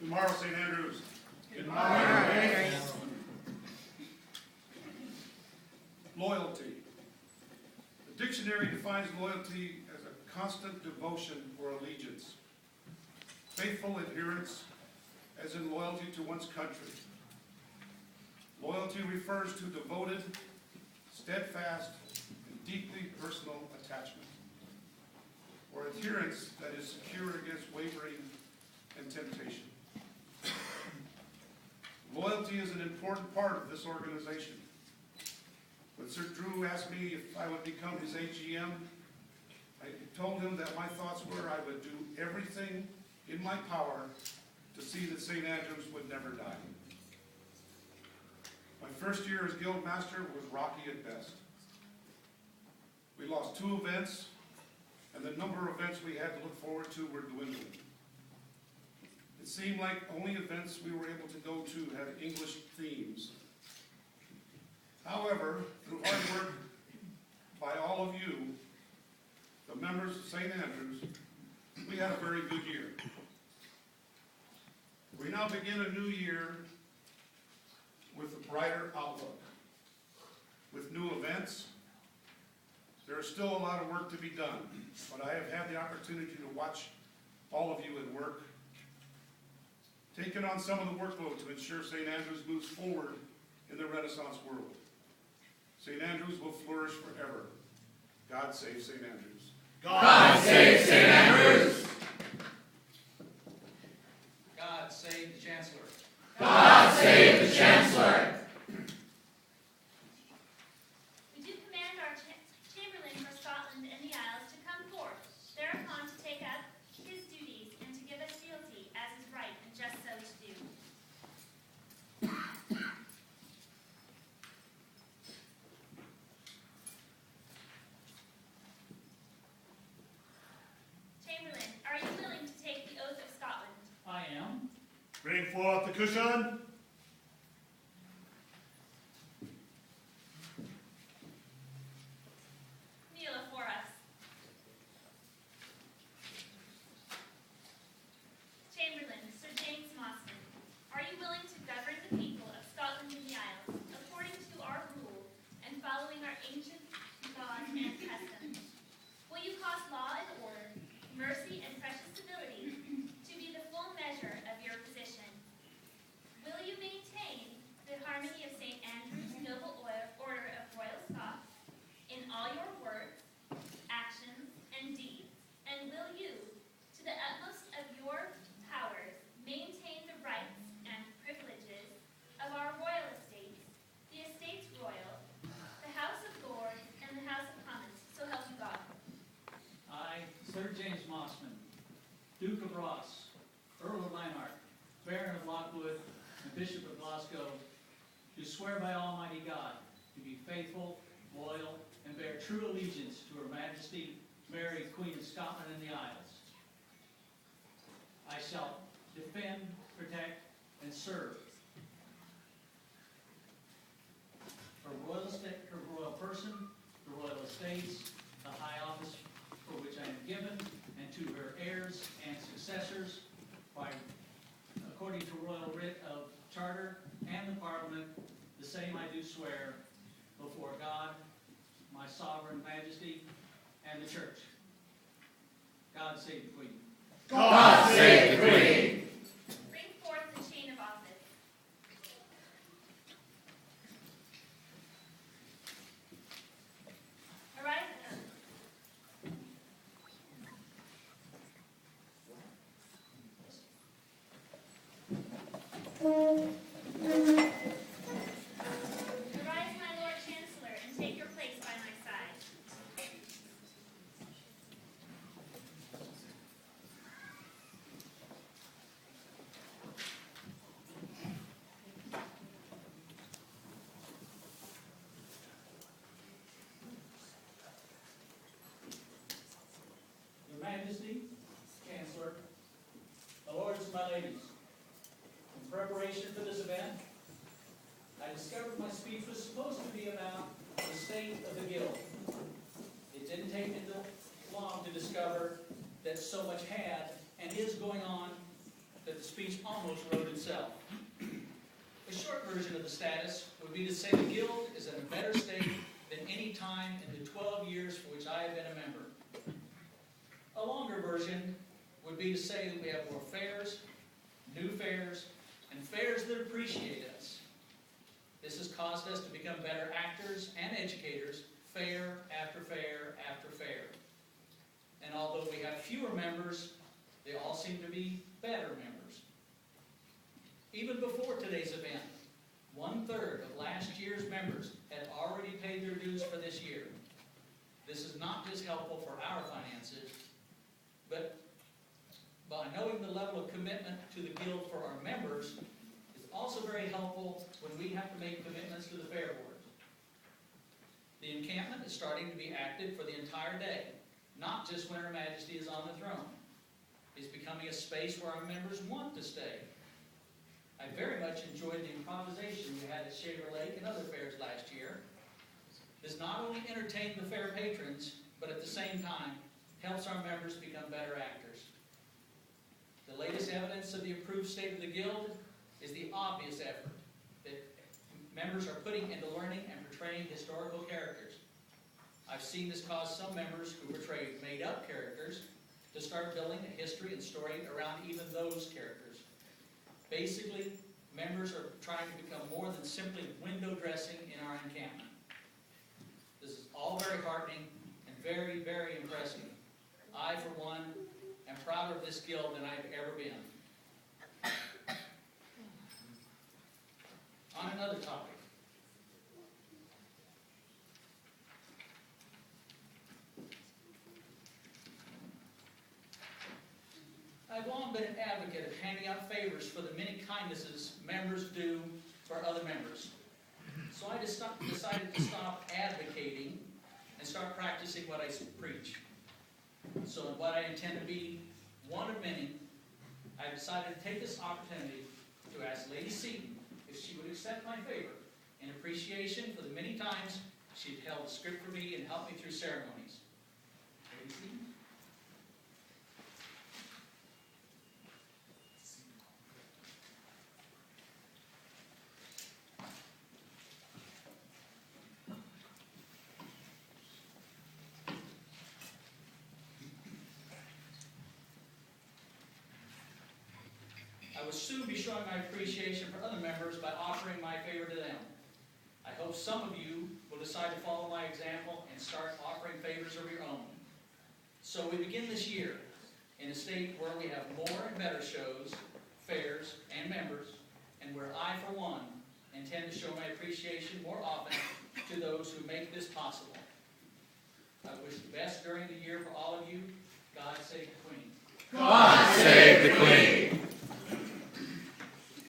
Tomorrow, St. Andrews. Tomorrow. Loyalty. The dictionary defines loyalty as a constant devotion or allegiance. Faithful adherence, as in loyalty to one's country. Loyalty refers to devoted, steadfast, and deeply personal attachment, or adherence that is secure against wavering and temptation. Loyalty is an important part of this organization. When Sir Drew asked me if I would become his AGM, I told him that my thoughts were I would do everything in my power to see that St. Andrews would never die. My first year as guild master was rocky at best. We lost 2 events, and the number of events we had to look forward to were dwindling. It seemed like only events we were able to go to had English themes. However, through hard work by all of you, the members of St. Andrews, we had a very good year. We now begin a new year with a brighter outlook. With new events, there is still a lot of work to be done, but I have had the opportunity to watch all of you at work, taking on some of the workload to ensure St. Andrews moves forward in the Renaissance world. St. Andrews will flourish forever. God save St. Andrews. God save St. Andrews. God save the Chancellor. God save the Chancellor. We do command our Chamberlain for Scotland and the Isles to come forth, thereupon to take up his duties and to give us fealty as is right and just so to do. Chamberlain, are you willing to take the oath of Scotland? I am. Bring forth the cushion. Kneel for us. Chamberlain, Sir James Mosman, are you willing to govern the people of Scotland and the Isles according to our rule and following our ancient laws and customs? Will you cause law and order, mercy and precious civility to be the full measure of your position? Will you maintain the harmony of St. Andrew's noble order of Royal Scots in all your words, actions, and deeds? And will you, to the utmost of your powers, maintain the rights and privileges of our royal estates, the estates royal, the House of Lords, and the House of Commons, so help you God? I, Sir James Mosman, Duke of Ross, Earl of Lanark, Baron of Lockwood, and Bishop of Glasgow, do swear by Almighty God to be faithful, loyal, and bear true allegiance to Her Majesty, Mary, Queen of Scotland and the Isles. I shall defend, protect, and serve her royal person, the royal estates, the high office for which I am given, and to her heirs and successors, by according to royal writ of charter and the Parliament, the same I do swear before God, my sovereign majesty, and the church. God save the Queen. God save the Queen. Bring forth the chain of office. Arise and Arise, my Lord Chancellor, and take your place by my side. Your Majesty, Chancellor, my lords and my ladies, in preparation for this event, I discovered my speech was supposed to be about the state of the Guild. It didn't take me long to discover that so much had and is going on that the speech almost wrote itself. A short version of the status would be to say the Guild is in a better state than any time in the 12 years for which I have been a member. A longer version would be to say that we have more fairs, new fairs, and fairs that appreciate us. This has caused us to become better actors and educators, fair after fair after fair. And although we have fewer members, they all seem to be better members. Even before today's event, 1/3 of last year's members had already paid their dues for this year. This is not just helpful for our finances, but by knowing the level of commitment to the Guild for our members, it's also very helpful when we have to make commitments to the Fair Board. The encampment is starting to be active for the entire day, not just when Her Majesty is on the throne. It's becoming a space where our members want to stay. I very much enjoyed the improvisation we had at Shaver Lake and other fairs last year. This not only entertained the fair patrons, but at the same time helps our members become better actors. The latest evidence of the improved state of the Guild is the obvious effort that members are putting into learning and portraying historical characters. I've seen this cause some members who portray made-up characters to start building a history and story around even those characters. Basically, members are trying to become more than simply window dressing in our encampment. This is all very heartening and very, very impressive. I, for one, am prouder of this Guild than I've ever been. On another topic. I've long been an advocate of handing out favors for the many kindnesses members do for other members. So I decided to stop advocating and start practicing what I preach. So in what I intend to be one of many, I decided to take this opportunity to ask Lady Seton if she would accept my favor in appreciation for the many times she'd held a script for me and helped me through ceremonies. Lady Seton? I will soon be showing my appreciation for other members by offering my favor to them. I hope some of you will decide to follow my example and start offering favors of your own. So we begin this year in a state where we have more and better shows, fairs, and members, and where I, for one, intend to show my appreciation more often to those who make this possible. I wish the best during the year for all of you. God save the Queen. God save the Queen.